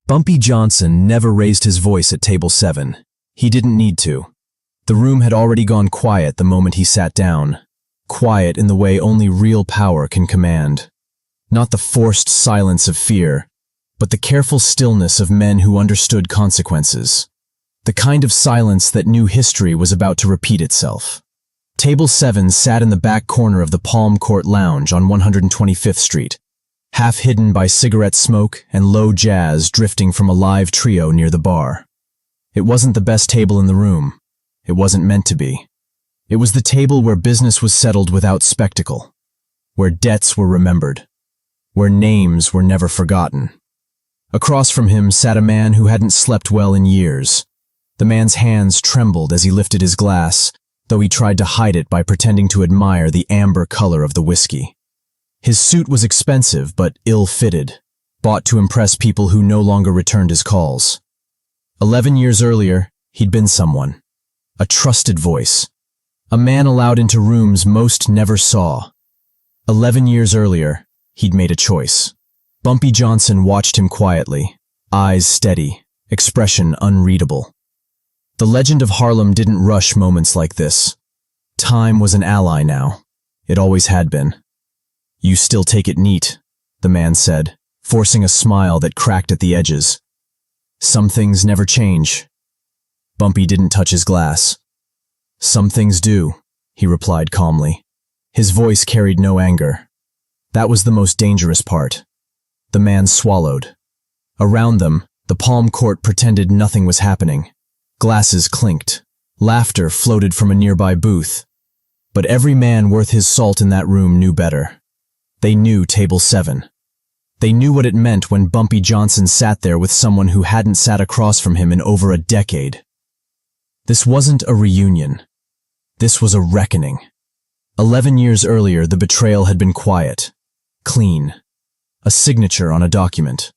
Bumpy Johnson never raised his voice at table 7. He didn't need to. The room had already gone quiet the moment he sat down. Quiet in the way only real power can command. Not the forced silence of fear, but the careful stillness of men who understood consequences. The kind of silence that knew history was about to repeat itself. Table 7 sat in the back corner of the Palm Court Lounge on 125th Street, half hidden by cigarette smoke and low jazz drifting from a live trio near the bar. It wasn't the best table in the room. It wasn't meant to be. It was the table where business was settled without spectacle, where debts were remembered, where names were never forgotten. Across from him sat a man who hadn't slept well in years. The man's hands trembled as he lifted his glass, though he tried to hide it by pretending to admire the amber color of the whiskey. His suit was expensive but ill-fitted, bought to impress people who no longer returned his calls. 11 years earlier, he'd been someone. A trusted voice. A man allowed into rooms most never saw. 11 years earlier, he'd made a choice. Bumpy Johnson watched him quietly, eyes steady, expression unreadable. The legend of Harlem didn't rush moments like this. Time was an ally now. It always had been. "You still take it neat," the man said, forcing a smile that cracked at the edges. "Some things never change." Bumpy didn't touch his glass. "Some things do," he replied calmly. His voice carried no anger. That was the most dangerous part. The man swallowed. Around them, the Palm Court pretended nothing was happening. Glasses clinked. Laughter floated from a nearby booth. But every man worth his salt in that room knew better. They knew table 7. They knew what it meant when Bumpy Johnson sat there with someone who hadn't sat across from him in over a decade. This wasn't a reunion. This was a reckoning. 11 years earlier, the betrayal had been quiet, clean. A signature on a document.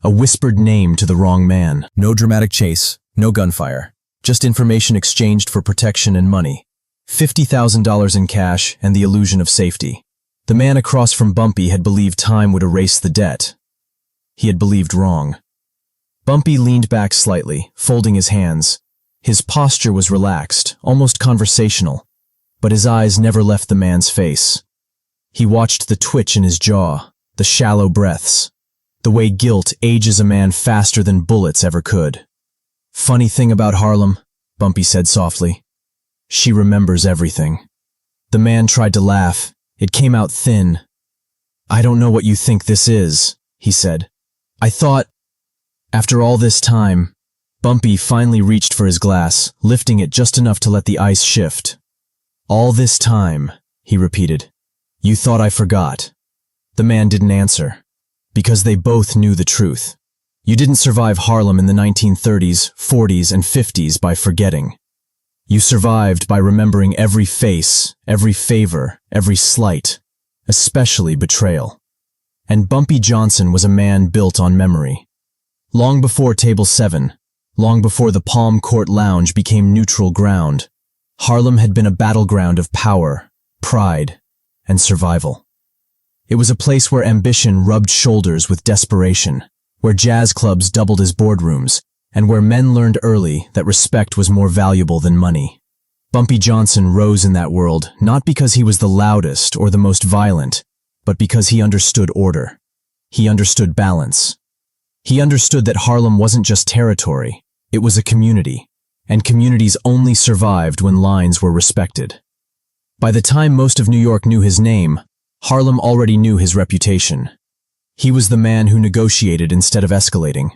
A whispered name to the wrong man. No dramatic chase, no gunfire. Just information exchanged for protection and money. $50,000 in cash and the illusion of safety. The man across from Bumpy had believed time would erase the debt. He had believed wrong. Bumpy leaned back slightly, folding his hands. His posture was relaxed, almost conversational, but his eyes never left the man's face. He watched the twitch in his jaw, the shallow breaths, the way guilt ages a man faster than bullets ever could. "Funny thing about Harlem," Bumpy said softly. "She remembers everything." The man tried to laugh. It came out thin. "I don't know what you think this is," he said. "I thought..." After all this time, Bumpy finally reached for his glass, lifting it just enough to let the ice shift. "All this time," he repeated. "You thought I forgot." The man didn't answer, because they both knew the truth. You didn't survive Harlem in the 1930s, 40s, and 50s by forgetting. You survived by remembering every face, every favor, every slight, especially betrayal. And Bumpy Johnson was a man built on memory. Long before table 7, long before the Palm Court Lounge became neutral ground, Harlem had been a battleground of power, pride, and survival. It was a place where ambition rubbed shoulders with desperation, where jazz clubs doubled as boardrooms, and where men learned early that respect was more valuable than money. Bumpy Johnson rose in that world not because he was the loudest or the most violent, but because he understood order. He understood balance. He understood that Harlem wasn't just territory, it was a community, and communities only survived when lines were respected. By the time most of New York knew his name, Harlem already knew his reputation. He was the man who negotiated instead of escalating.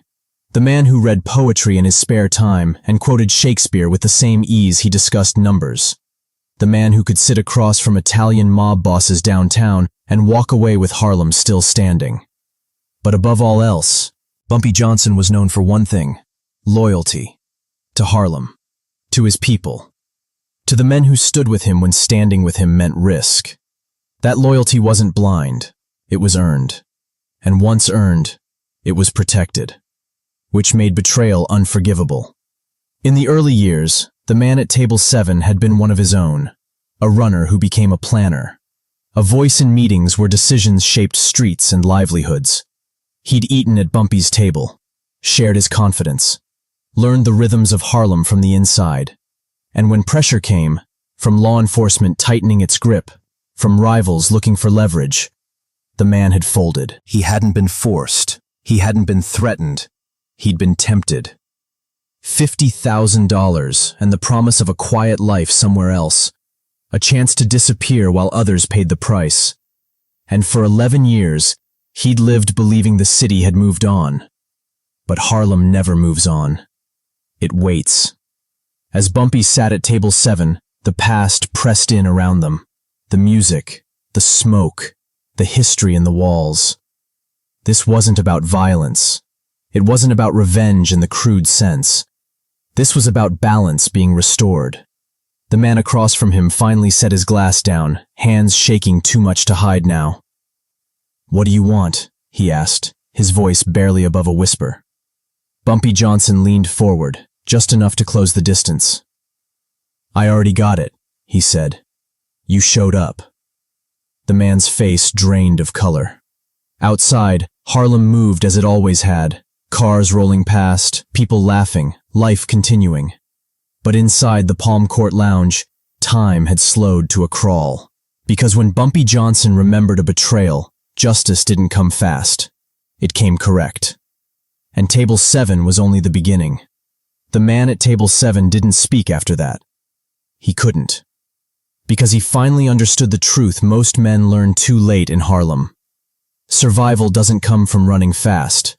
The man who read poetry in his spare time and quoted Shakespeare with the same ease he discussed numbers. The man who could sit across from Italian mob bosses downtown and walk away with Harlem still standing. But above all else, Bumpy Johnson was known for one thing: loyalty. To Harlem. To his people. To the men who stood with him when standing with him meant risk. That loyalty wasn't blind, it was earned. And once earned, it was protected, which made betrayal unforgivable. In the early years, the man at table 7 had been one of his own, a runner who became a planner, a voice in meetings where decisions shaped streets and livelihoods. He'd eaten at Bumpy's table. shared his confidence, learned the rhythms of Harlem from the inside. And when pressure came, from law enforcement tightening its grip, from rivals looking for leverage, the man had folded. He hadn't been forced. He hadn't been threatened. He'd been tempted. $50,000 and the promise of a quiet life somewhere else, a chance to disappear while others paid the price. And for 11 years, he'd lived believing the city had moved on. But Harlem never moves on. It waits. As Bumpy sat at table 7, the past pressed in around them. The music, the smoke, the history in the walls. This wasn't about violence. It wasn't about revenge in the crude sense. This was about balance being restored. The man across from him finally set his glass down, hands shaking too much to hide now. "What do you want?" he asked, his voice barely above a whisper. Bumpy Johnson leaned forward, just enough to close the distance. "I already got it," he said. "You showed up." The man's face drained of color. Outside, Harlem moved as it always had, cars rolling past, people laughing, life continuing. But inside the Palm Court lounge, time had slowed to a crawl. Because when Bumpy Johnson remembered a betrayal, justice didn't come fast. It came correct. And table 7 was only the beginning. The man at table 7 didn't speak after that. He couldn't. Because he finally understood the truth most men learn too late in Harlem. Survival doesn't come from running fast.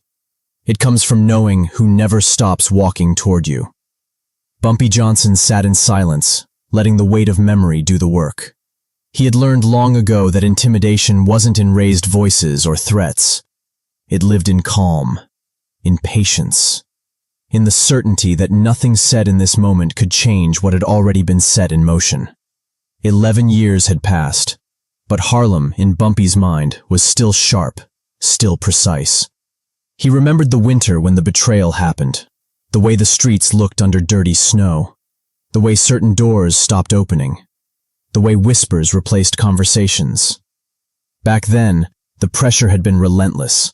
It comes from knowing who never stops walking toward you. Bumpy Johnson sat in silence, letting the weight of memory do the work. He had learned long ago that intimidation wasn't in raised voices or threats. It lived in calm, in patience, in the certainty that nothing said in this moment could change what had already been set in motion. 11 years had passed, but Harlem, in Bumpy's mind, was still sharp, still precise. He remembered the winter when the betrayal happened, the way the streets looked under dirty snow, the way certain doors stopped opening, the way whispers replaced conversations. Back then, the pressure had been relentless.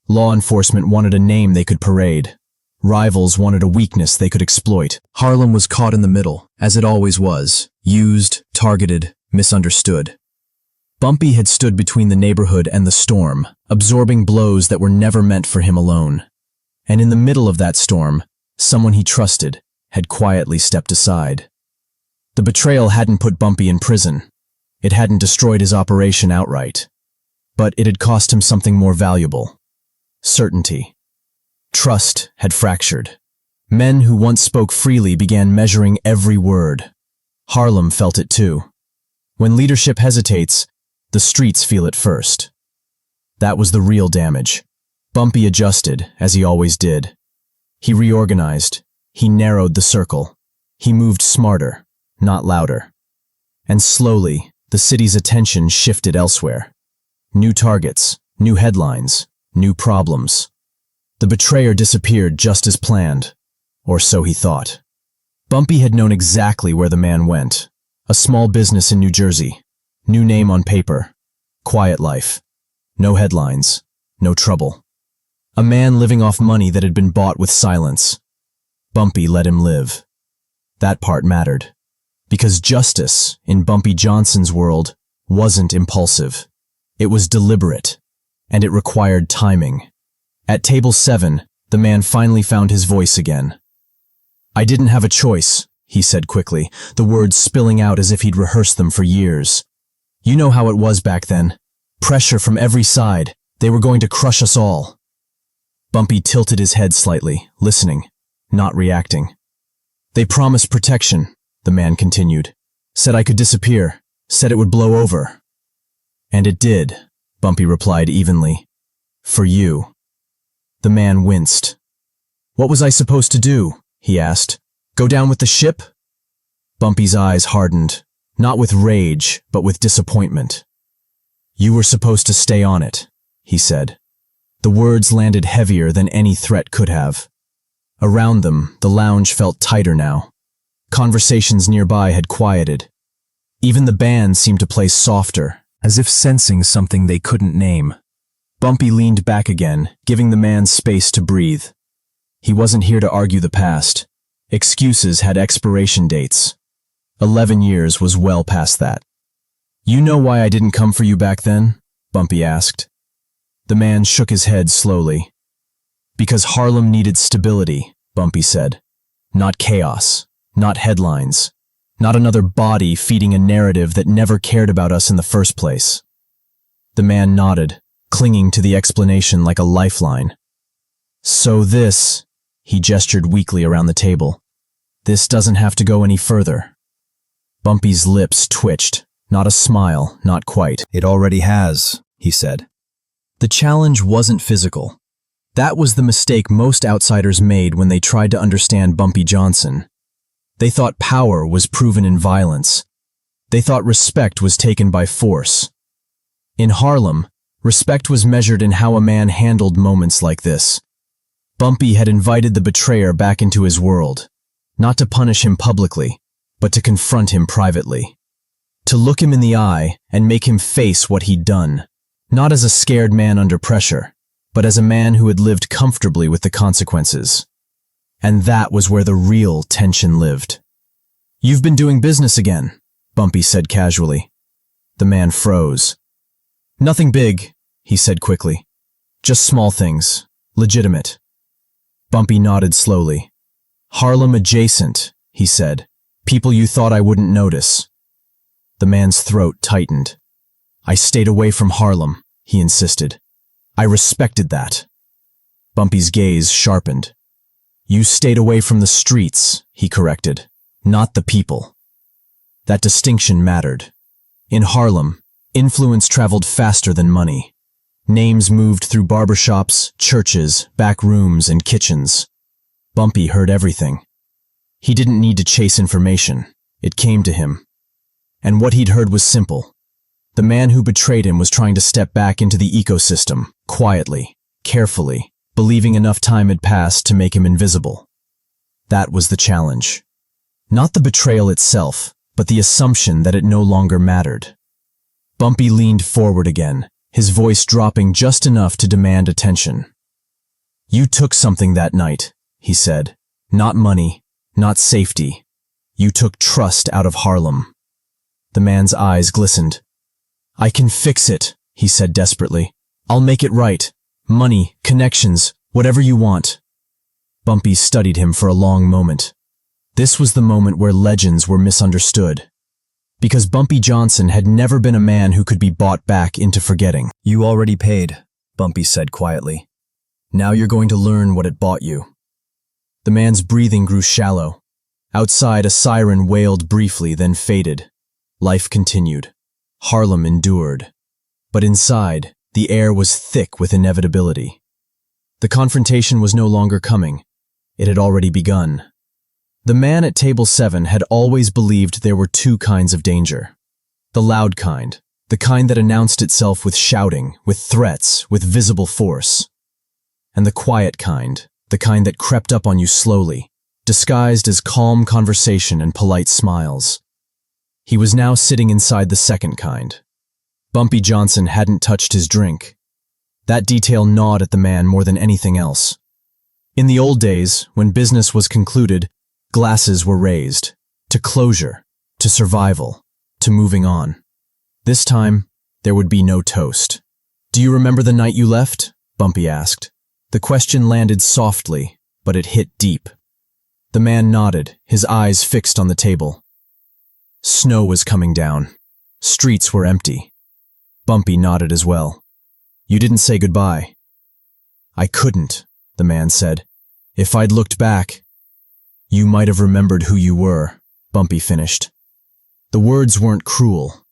Law enforcement wanted a name they could parade. Rivals wanted a weakness they could exploit. Harlem was caught in the middle, as it always was, used, targeted, misunderstood. Bumpy had stood between the neighborhood and the storm, absorbing blows that were never meant for him alone. And in the middle of that storm, someone he trusted had quietly stepped aside. The betrayal hadn't put Bumpy in prison. It hadn't destroyed his operation outright. But it had cost him something more valuable. Certainty. Trust had fractured. Men who once spoke freely began measuring every word. Harlem felt it too. When leadership hesitates, the streets feel it first. That was the real damage. Bumpy adjusted, as he always did. He reorganized. He narrowed the circle. He moved smarter, not louder. And slowly, the city's attention shifted elsewhere. New targets, new headlines, new problems. The betrayer disappeared just as planned, or so he thought. Bumpy had known exactly where the man went. A small business in New Jersey. New name on paper. Quiet life. No headlines. No trouble. A man living off money that had been bought with silence. Bumpy let him live. That part mattered. Because justice, in Bumpy Johnson's world, wasn't impulsive. It was deliberate. And it required timing. At table 7, the man finally found his voice again. "I didn't have a choice," he said quickly, the words spilling out as if he'd rehearsed them for years. "You know how it was back then. Pressure from every side. They were going to crush us all." Bumpy tilted his head slightly, listening, not reacting. "They promised protection," the man continued. "Said I could disappear. Said it would blow over." "And it did," Bumpy replied evenly. "For you." The man winced. "What was I supposed to do?" he asked. "Go down with the ship?" Bumpy's eyes hardened, not with rage, but with disappointment. "You were supposed to stay on it," he said. The words landed heavier than any threat could have. Around them, the lounge felt tighter now. Conversations nearby had quieted. Even the band seemed to play softer, as if sensing something they couldn't name. Bumpy leaned back again, giving the man space to breathe. He wasn't here to argue the past. Excuses had expiration dates. 11 years was well past that. You know why I didn't come for you back then? Bumpy asked. The man shook his head slowly. Because Harlem needed stability, Bumpy said. Not chaos, not headlines, not another body feeding a narrative that never cared about us in the first place. The man nodded, clinging to the explanation like a lifeline. So this, he gestured weakly around the table. This doesn't have to go any further. Bumpy's lips twitched, not a smile, not quite. It already has, he said. The challenge wasn't physical. That was the mistake most outsiders made when they tried to understand Bumpy Johnson. They thought power was proven in violence. They thought respect was taken by force. In Harlem, respect was measured in how a man handled moments like this. Bumpy had invited the betrayer back into his world, not to punish him publicly, but to confront him privately. To look him in the eye and make him face what he'd done, not as a scared man under pressure, but as a man who had lived comfortably with the consequences. And that was where the real tension lived. You've been doing business again, Bumpy said casually. The man froze. Nothing big, he said quickly. Just small things, legitimate. Bumpy nodded slowly. Harlem adjacent, he said. People you thought I wouldn't notice. The man's throat tightened. I stayed away from Harlem, he insisted. I respected that. Bumpy's gaze sharpened. You stayed away from the streets, he corrected, not the people. That distinction mattered. In Harlem, influence traveled faster than money. Names moved through barbershops, churches, back rooms, and kitchens. Bumpy heard everything. He didn't need to chase information. It came to him. And what he'd heard was simple. The man who betrayed him was trying to step back into the ecosystem, quietly, carefully, believing enough time had passed to make him invisible. That was the challenge. Not the betrayal itself, but the assumption that it no longer mattered. Bumpy leaned forward again, his voice dropping just enough to demand attention. You took something that night, he said. Not money, not safety. You took trust out of Harlem. The man's eyes glistened. I can fix it, he said desperately. I'll make it right. Money, connections, whatever you want. Bumpy studied him for a long moment. This was the moment where legends were misunderstood. Because Bumpy Johnson had never been a man who could be bought back into forgetting. You already paid, Bumpy said quietly. Now you're going to learn what it bought you. The man's breathing grew shallow. Outside, a siren wailed briefly, then faded. Life continued. Harlem endured. But inside, the air was thick with inevitability. The confrontation was no longer coming. It had already begun. The man at table 7 had always believed there were two kinds of danger. The loud kind, the kind that announced itself with shouting, with threats, with visible force. And the quiet kind, the kind that crept up on you slowly, disguised as calm conversation and polite smiles. He was now sitting inside the second kind. Bumpy Johnson hadn't touched his drink. That detail gnawed at the man more than anything else. In the old days, when business was concluded, glasses were raised, to closure, to survival, to moving on. This time, there would be no toast. Do you remember the night you left? Bumpy asked. The question landed softly, but it hit deep. The man nodded, his eyes fixed on the table. Snow was coming down. Streets were empty. Bumpy nodded as well. You didn't say goodbye. I couldn't, the man said. If I'd looked back, you might have remembered who you were, Bumpy finished. The words weren't cruel.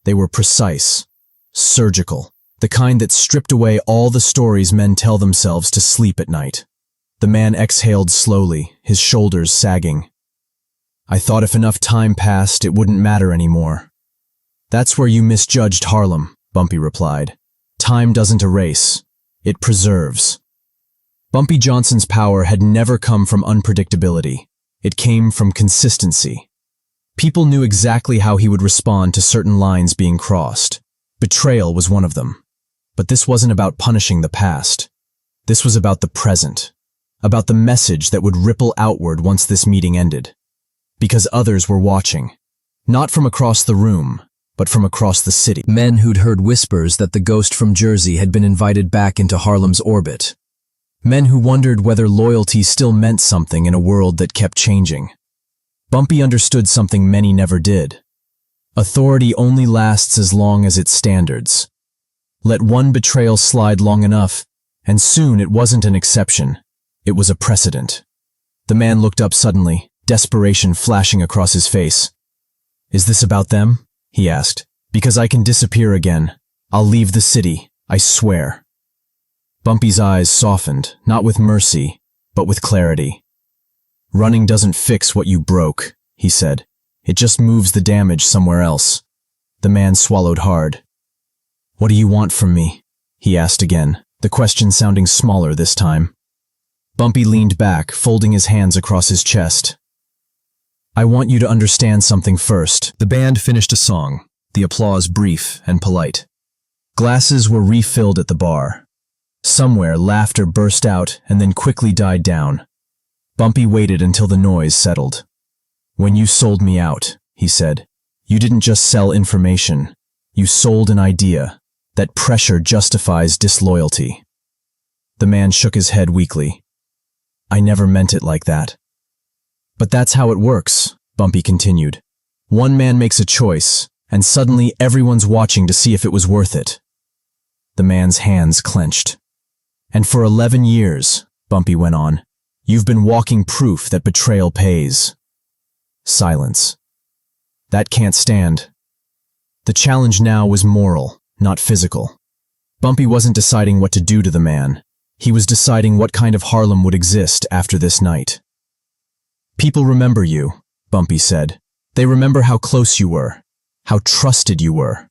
They were precise, surgical, the kind that stripped away all the stories men tell themselves to sleep at night. The man exhaled slowly, his shoulders sagging. I thought if enough time passed, it wouldn't matter anymore. That's where you misjudged Harlem, Bumpy replied. Time doesn't erase. It preserves. Bumpy Johnson's power had never come from unpredictability. It came from consistency. People knew exactly how he would respond to certain lines being crossed. Betrayal was one of them. But this wasn't about punishing the past. This was about the present. about the message that would ripple outward once this meeting ended. Because others were watching, not from across the room, but from across the city. Men who'd heard whispers that the ghost from Jersey had been invited back into Harlem's orbit. Men who wondered whether loyalty still meant something in a world that kept changing. Bumpy understood something many never did. Authority only lasts as long as its standards. Let one betrayal slide long enough, and soon it wasn't an exception. It was a precedent. The man looked up suddenly, desperation flashing across his face. "Is this about them?" he asked. "Because I can disappear again. I'll leave the city, I swear." Bumpy's eyes softened, not with mercy, but with clarity. "Running doesn't fix what you broke," he said. "It just moves the damage somewhere else." The man swallowed hard. "What do you want from me?" he asked again, the question sounding smaller this time. Bumpy leaned back, folding his hands across his chest. "I want you to understand something first." The band finished a song, the applause brief and polite. Glasses were refilled at the bar. Somewhere, laughter burst out and then quickly died down. Bumpy waited until the noise settled. "When you sold me out," he said, "you didn't just sell information. You sold an idea, that pressure justifies disloyalty." The man shook his head weakly. "I never meant it like that." "But that's how it works," Bumpy continued. "One man makes a choice, and suddenly everyone's watching to see if it was worth it." The man's hands clenched. "And for 11 years, Bumpy went on, you've been walking proof that betrayal pays." Silence. "That can't stand." The challenge now was moral, not physical. Bumpy wasn't deciding what to do to the man. He was deciding what kind of Harlem would exist after this night. "People remember you," Bumpy said. "They remember how close you were, how trusted you were."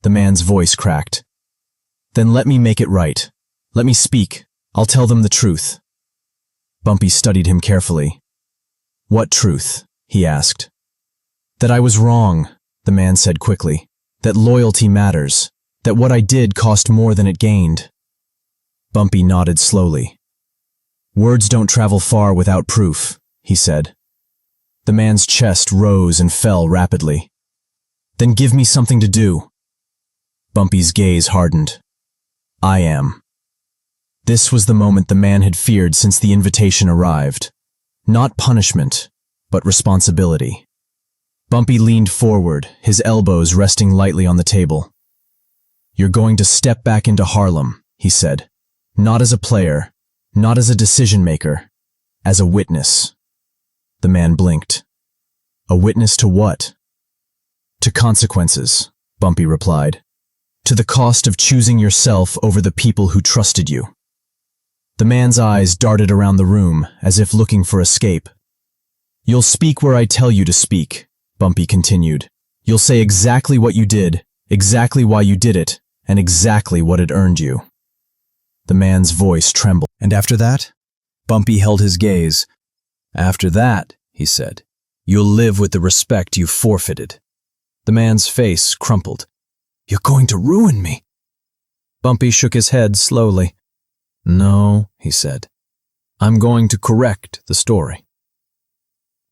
The man's voice cracked. "Then let me make it right. Let me speak. I'll tell them the truth." Bumpy studied him carefully. "What truth?" he asked. "That I was wrong," the man said quickly. "That loyalty matters. That what I did cost more than it gained." Bumpy nodded slowly. "Words don't travel far without proof," he said. The man's chest rose and fell rapidly. "Then give me something to do." Bumpy's gaze hardened. "I am." This was the moment the man had feared since the invitation arrived. Not punishment, but responsibility. Bumpy leaned forward, his elbows resting lightly on the table. "You're going to step back into Harlem," he said. "Not as a player, not as a decision-maker, as a witness." The man blinked. "A witness to what?" "To consequences," Bumpy replied. "To the cost of choosing yourself over the people who trusted you." The man's eyes darted around the room, as if looking for escape. "You'll speak where I tell you to speak," Bumpy continued. "You'll say exactly what you did, exactly why you did it, and exactly what it earned you." The man's voice trembled. "And after that?" Bumpy held his gaze. "After that," he said, "you'll live with the respect you forfeited." The man's face crumpled. "You're going to ruin me." Bumpy shook his head slowly. "No," he said. "I'm going to correct the story."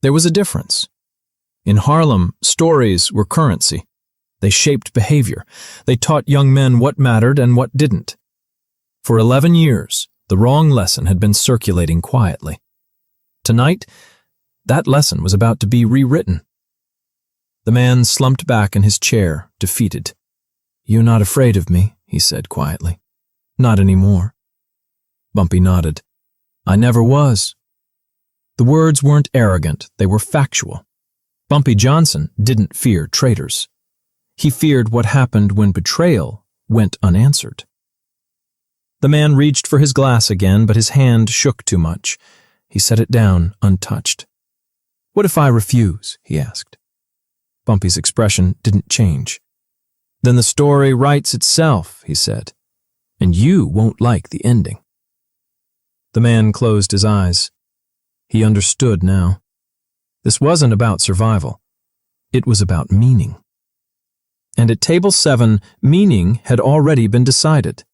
There was a difference. In Harlem, stories were currency. They shaped behavior. They taught young men what mattered and what didn't. For 11 years, the wrong lesson had been circulating quietly. Tonight, that lesson was about to be rewritten. The man slumped back in his chair, defeated. "You're not afraid of me," he said quietly. "Not anymore." Bumpy nodded. "I never was." The words weren't arrogant, they were factual. Bumpy Johnson didn't fear traitors. He feared what happened when betrayal went unanswered. The man reached for his glass again, but his hand shook too much. He set it down, untouched. "What if I refuse?" he asked. Bumpy's expression didn't change. "Then the story writes itself," he said, "and you won't like the ending." The man closed his eyes. He understood now. This wasn't about survival. It was about meaning. And at table 7, meaning had already been decided.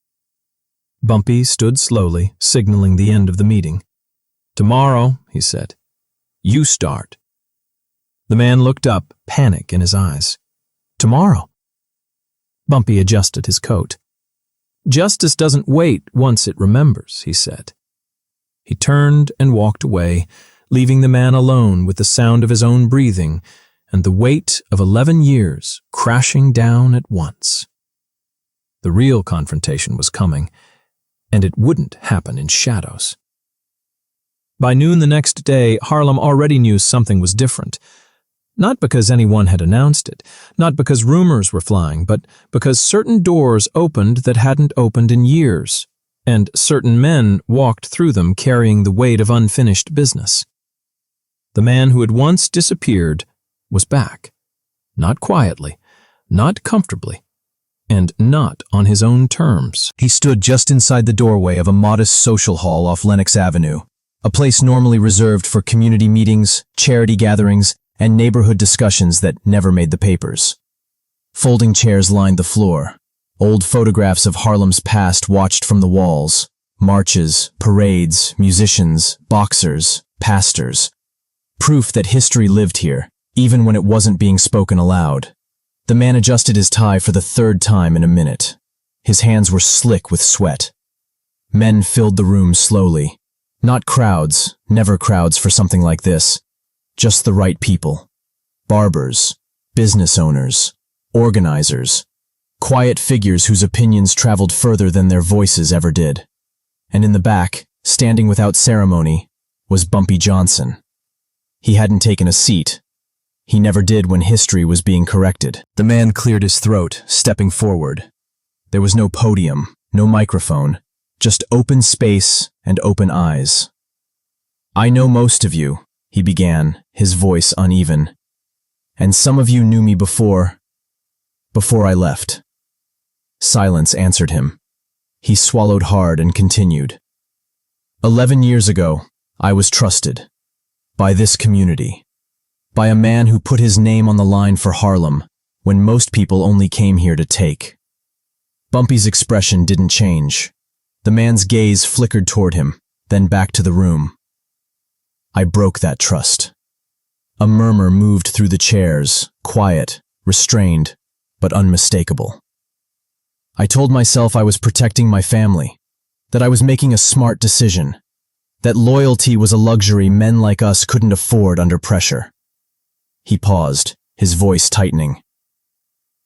Bumpy stood slowly, signaling the end of the meeting. Tomorrow, he said. You start. The man looked up, panic in his eyes. Tomorrow. Bumpy adjusted his coat. Justice doesn't wait once it remembers, he said. He turned and walked away, leaving the man alone with the sound of his own breathing and the weight of 11 years crashing down at once. The real confrontation was coming, and it wouldn't happen in shadows. By noon the next day, Harlem already knew something was different. Not because anyone had announced it, not because rumors were flying, but because certain doors opened that hadn't opened in years, and certain men walked through them carrying the weight of unfinished business. The man who had once disappeared was back, not quietly, not comfortably, and not on his own terms. He stood just inside the doorway of a modest social hall off Lenox Avenue, a place normally reserved for community meetings, charity gatherings, and neighborhood discussions that never made the papers. Folding chairs lined the floor. Old photographs of Harlem's past watched from the walls. Marches, parades, musicians, boxers, pastors. Proof that history lived here, even when it wasn't being spoken aloud. The man adjusted his tie for the third time in a minute. His hands were slick with sweat. Men filled the room slowly. Not crowds, never crowds for something like this. Just the right people. Barbers, business owners, organizers, quiet figures whose opinions traveled further than their voices ever did. And in the back, standing without ceremony, was Bumpy Johnson. He hadn't taken a seat. He never did when history was being corrected. The man cleared his throat, stepping forward. There was no podium, no microphone, just open space and open eyes. I know most of you, he began, his voice uneven. And some of you knew me before I left. Silence answered him. He swallowed hard and continued. 11 years ago, I was trusted. By this community. By a man who put his name on the line for Harlem, when most people only came here to take. Bumpy's expression didn't change. The man's gaze flickered toward him, then back to the room. I broke that trust. A murmur moved through the chairs, quiet, restrained, but unmistakable. I told myself I was protecting my family, that I was making a smart decision, that loyalty was a luxury men like us couldn't afford under pressure. He paused, his voice tightening.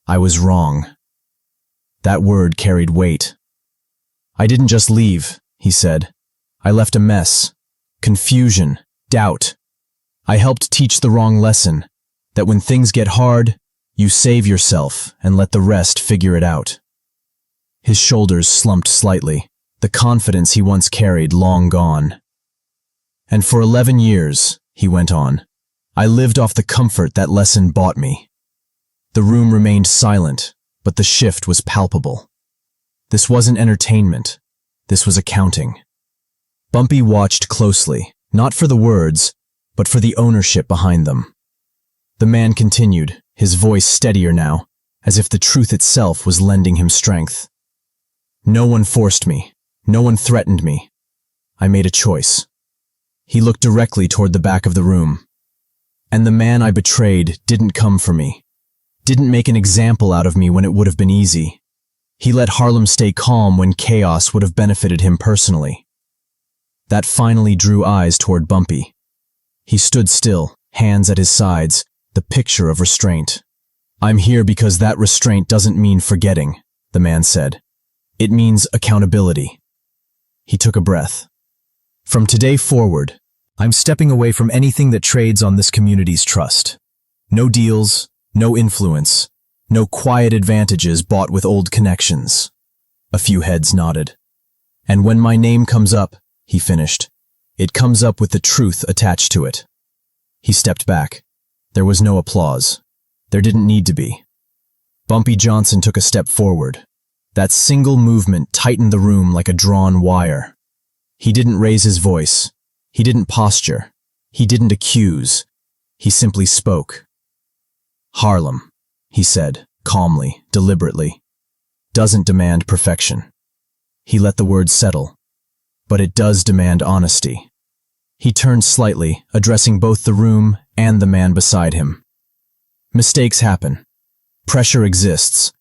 I was wrong. That word carried weight. I didn't just leave, he said. I left a mess, confusion, doubt. I helped teach the wrong lesson, that when things get hard, you save yourself and let the rest figure it out. His shoulders slumped slightly, the confidence he once carried long gone. And for 11 years, he went on, I lived off the comfort that lesson bought me. The room remained silent, but the shift was palpable. This wasn't entertainment. This was accounting. Bumpy watched closely, not for the words, but for the ownership behind them. The man continued, his voice steadier now, as if the truth itself was lending him strength. No one forced me. No one threatened me. I made a choice. He looked directly toward the back of the room. And the man I betrayed didn't come for me. Didn't make an example out of me when it would have been easy. He let Harlem stay calm when chaos would have benefited him personally. That finally drew eyes toward Bumpy. He stood still, hands at his sides, the picture of restraint. I'm here because that restraint doesn't mean forgetting, the man said. It means accountability. He took a breath. From today forward, I'm stepping away from anything that trades on this community's trust. No deals, no influence, no quiet advantages bought with old connections. A few heads nodded. And when my name comes up, he finished, it comes up with the truth attached to it. He stepped back. There was no applause. There didn't need to be. Bumpy Johnson took a step forward. That single movement tightened the room like a drawn wire. He didn't raise his voice. He didn't posture. He didn't accuse. He simply spoke. Harlem, he said, calmly, deliberately, doesn't demand perfection. He let the words settle. But it does demand honesty. He turned slightly, addressing both the room and the man beside him. Mistakes happen. Pressure exists.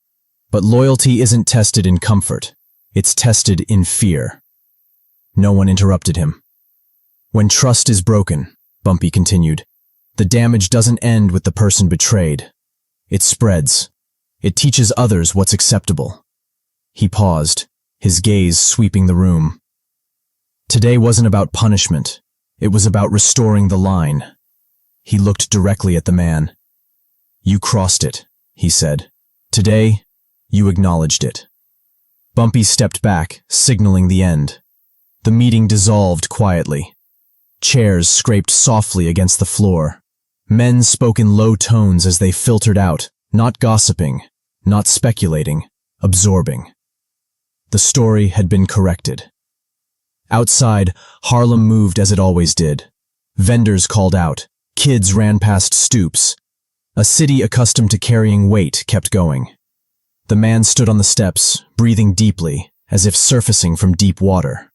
But loyalty isn't tested in comfort. It's tested in fear. No one interrupted him. When trust is broken, Bumpy continued, the damage doesn't end with the person betrayed. It spreads. It teaches others what's acceptable. He paused, his gaze sweeping the room. Today wasn't about punishment. It was about restoring the line. He looked directly at the man. You crossed it, he said. Today, you acknowledged it. Bumpy stepped back, signaling the end. The meeting dissolved quietly. Chairs scraped softly against the floor. Men spoke in low tones as they filtered out, not gossiping, not speculating, absorbing. The story had been corrected. Outside, Harlem moved as it always did. Vendors called out. Kids ran past stoops. A city accustomed to carrying weight kept going. The man stood on the steps, breathing deeply, as if surfacing from deep water.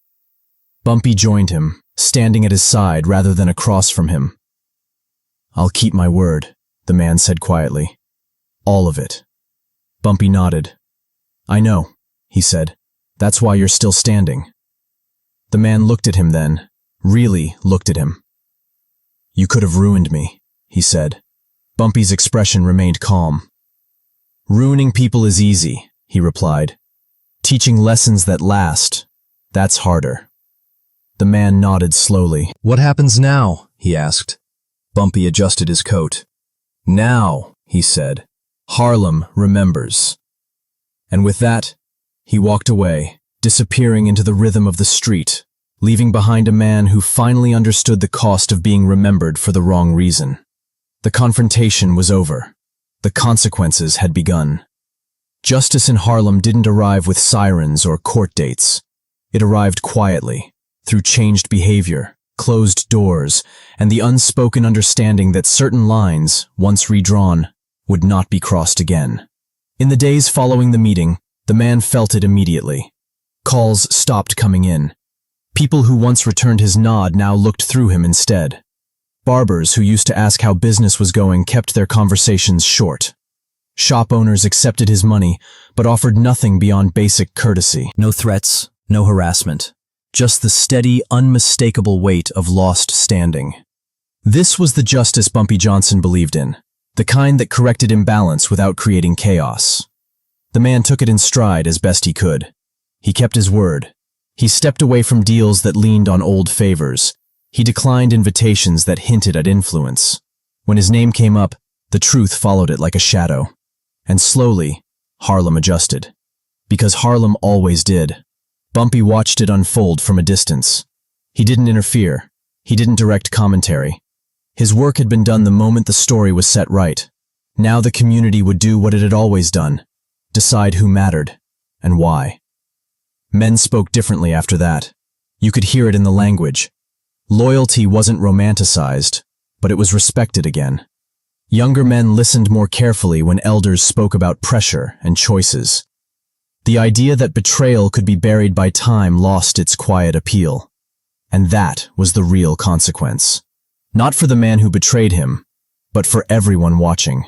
Bumpy joined him, standing at his side rather than across from him. I'll keep my word, the man said quietly. All of it. Bumpy nodded. I know, he said. That's why you're still standing. The man looked at him then, really looked at him. You could have ruined me, he said. Bumpy's expression remained calm. Ruining people is easy, he replied. Teaching lessons that last, that's harder. The man nodded slowly. What happens now? He asked. Bumpy adjusted his coat. Now, he said, Harlem remembers. And with that, he walked away, disappearing into the rhythm of the street, leaving behind a man who finally understood the cost of being remembered for the wrong reason. The confrontation was over. The consequences had begun. Justice in Harlem didn't arrive with sirens or court dates. It arrived quietly, through changed behavior, closed doors, and the unspoken understanding that certain lines, once redrawn, would not be crossed again. In the days following the meeting, the man felt it immediately. Calls stopped coming in. People who once returned his nod now looked through him instead. Barbers who used to ask how business was going kept their conversations short. Shop owners accepted his money, but offered nothing beyond basic courtesy. No threats, no harassment. Just the steady, unmistakable weight of lost standing. This was the justice Bumpy Johnson believed in, the kind that corrected imbalance without creating chaos. The man took it in stride as best he could. He kept his word. He stepped away from deals that leaned on old favors. He declined invitations that hinted at influence. When his name came up, the truth followed it like a shadow. And slowly, Harlem adjusted. Because Harlem always did. Bumpy watched it unfold from a distance. He didn't interfere. He didn't direct commentary. His work had been done the moment the story was set right. Now the community would do what it had always done. Decide who mattered, and why. Men spoke differently after that. You could hear it in the language. Loyalty wasn't romanticized, but it was respected again. Younger men listened more carefully when elders spoke about pressure and choices. The idea that betrayal could be buried by time lost its quiet appeal. And that was the real consequence. Not for the man who betrayed him, but for everyone watching.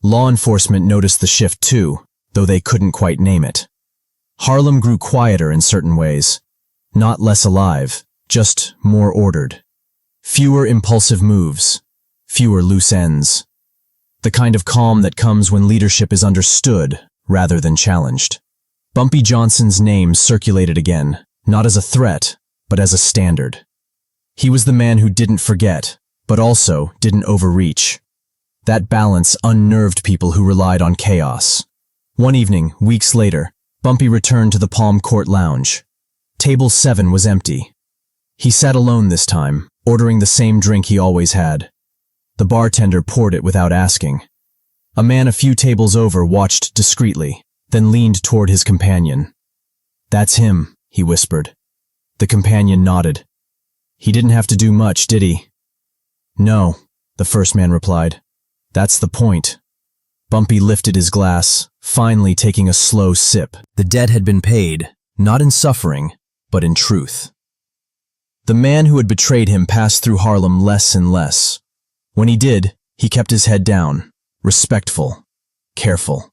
Law enforcement noticed the shift too, though they couldn't quite name it. Harlem grew quieter in certain ways. Not less alive, just more ordered. Fewer impulsive moves, fewer loose ends. The kind of calm that comes when leadership is understood rather than challenged. Bumpy Johnson's name circulated again, not as a threat, but as a standard. He was the man who didn't forget, but also didn't overreach. That balance unnerved people who relied on chaos. One evening, weeks later, Bumpy returned to the Palm Court Lounge. Table 7 was empty. He sat alone this time, ordering the same drink he always had. The bartender poured it without asking. A man a few tables over watched discreetly, then leaned toward his companion. "That's him," he whispered. The companion nodded. "He didn't have to do much, did he?" "No," the first man replied. "That's the point." Bumpy lifted his glass, finally taking a slow sip. The debt had been paid, not in suffering, but in truth. The man who had betrayed him passed through Harlem less and less. When he did, he kept his head down, respectful, careful.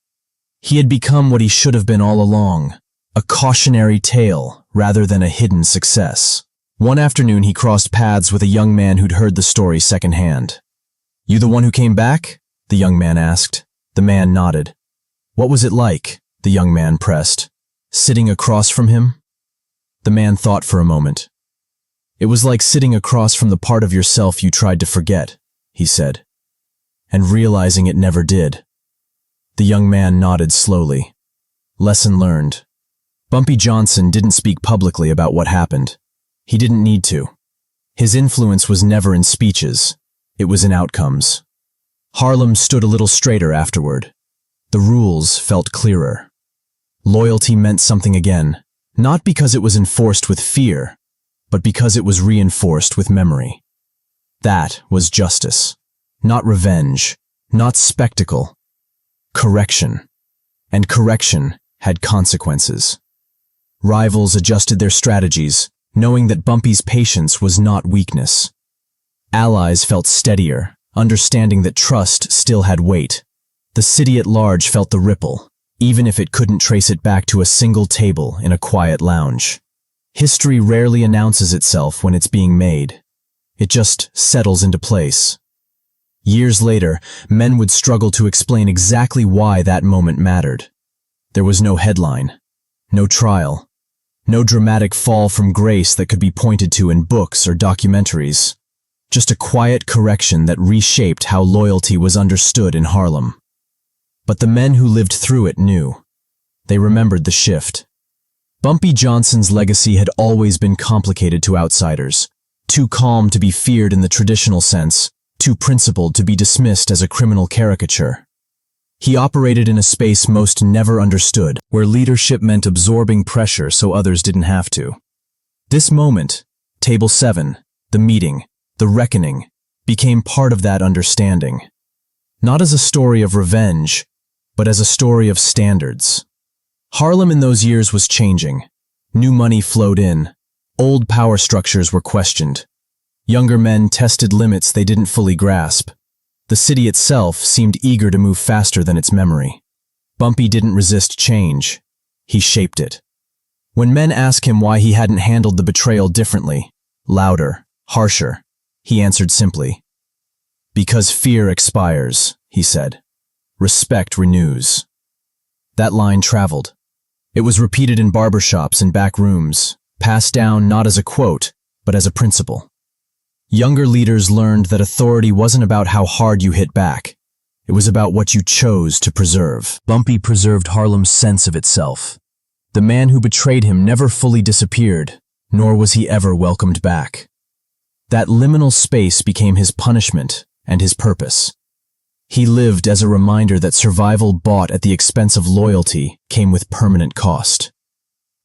He had become what he should have been all along, a cautionary tale rather than a hidden success. One afternoon he crossed paths with a young man who'd heard the story secondhand. "You the one who came back?" the young man asked. The man nodded. "What was it like?" the young man pressed. "Sitting across from him?" The man thought for a moment. "It was like sitting across from the part of yourself you tried to forget," he said, "and realizing it never did." The young man nodded slowly. Lesson learned. Bumpy Johnson didn't speak publicly about what happened. He didn't need to. His influence was never in speeches. It was in outcomes. Harlem stood a little straighter afterward. The rules felt clearer. Loyalty meant something again, not because it was enforced with fear, but because it was reinforced with memory. That was justice. Not revenge, not spectacle. Correction. And correction had consequences. Rivals adjusted their strategies, knowing that Bumpy's patience was not weakness. Allies felt steadier, understanding that trust still had weight. The city at large felt the ripple, even if it couldn't trace it back to a single table in a quiet lounge. History rarely announces itself when it's being made. It just settles into place. Years later, men would struggle to explain exactly why that moment mattered. There was no headline, no trial, no dramatic fall from grace that could be pointed to in books or documentaries. Just a quiet correction that reshaped how loyalty was understood in Harlem. But the men who lived through it knew. They remembered the shift. Bumpy Johnson's legacy had always been complicated to outsiders, too calm to be feared in the traditional sense, too principled to be dismissed as a criminal caricature. He operated in a space most never understood, where leadership meant absorbing pressure so others didn't have to. This moment, Table 7, the meeting, the reckoning, became part of that understanding. Not as a story of revenge, but as a story of standards. Harlem in those years was changing. New money flowed in. Old power structures were questioned. Younger men tested limits they didn't fully grasp. The city itself seemed eager to move faster than its memory. Bumpy didn't resist change. He shaped it. When men asked him why he hadn't handled the betrayal differently, louder, harsher, he answered simply. "Because fear expires," he said. "Respect renews." That line traveled. It was repeated in barbershops and back rooms, passed down not as a quote, but as a principle. Younger leaders learned that authority wasn't about how hard you hit back. It was about what you chose to preserve. Bumpy preserved Harlem's sense of itself. The man who betrayed him never fully disappeared, nor was he ever welcomed back. That liminal space became his punishment and his purpose. He lived as a reminder that survival bought at the expense of loyalty came with permanent cost.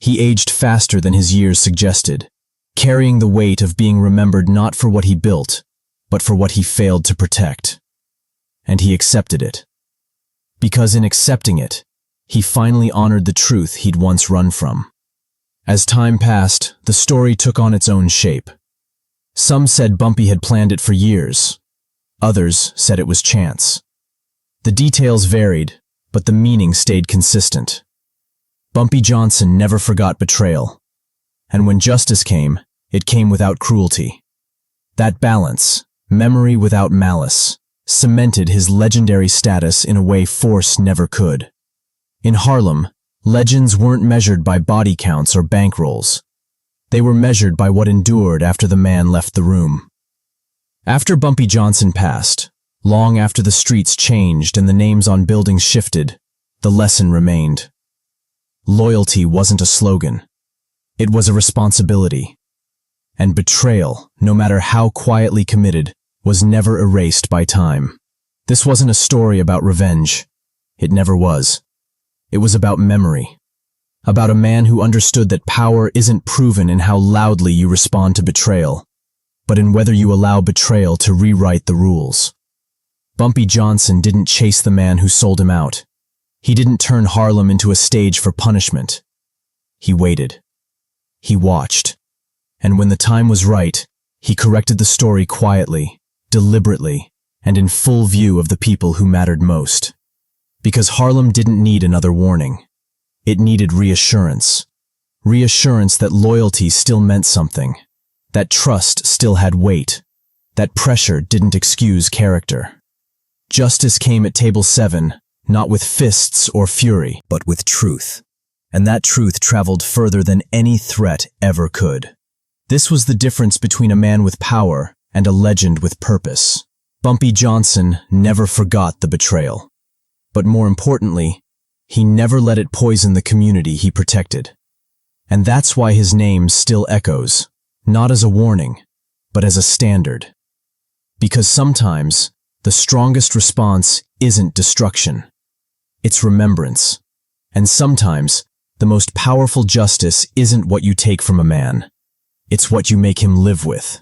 He aged faster than his years suggested, carrying the weight of being remembered not for what he built, but for what he failed to protect. And he accepted it. Because in accepting it, he finally honored the truth he'd once run from. As time passed, the story took on its own shape. Some said Bumpy had planned it for years. Others said it was chance. The details varied, but the meaning stayed consistent. Bumpy Johnson never forgot betrayal. And when justice came, it came without cruelty. That balance, memory without malice, cemented his legendary status in a way force never could. In Harlem, legends weren't measured by body counts or bankrolls. They were measured by what endured after the man left the room. After Bumpy Johnson passed, long after the streets changed and the names on buildings shifted, the lesson remained. Loyalty wasn't a slogan. It was a responsibility. And betrayal, no matter how quietly committed, was never erased by time. This wasn't a story about revenge. It never was. It was about memory. About a man who understood that power isn't proven in how loudly you respond to betrayal, but in whether you allow betrayal to rewrite the rules. Bumpy Johnson didn't chase the man who sold him out. He didn't turn Harlem into a stage for punishment. He waited. He watched. And when the time was right, he corrected the story quietly, deliberately, and in full view of the people who mattered most. Because Harlem didn't need another warning. It needed reassurance. Reassurance that loyalty still meant something, that trust still had weight, that pressure didn't excuse character. Justice came at table 7, not with fists or fury, but with truth. And that truth traveled further than any threat ever could. This was the difference between a man with power and a legend with purpose. Bumpy Johnson never forgot the betrayal. But more importantly, he never let it poison the community he protected. And that's why his name still echoes, not as a warning, but as a standard. Because sometimes, the strongest response isn't destruction. It's remembrance. And sometimes, the most powerful justice isn't what you take from a man. It's what you make him live with.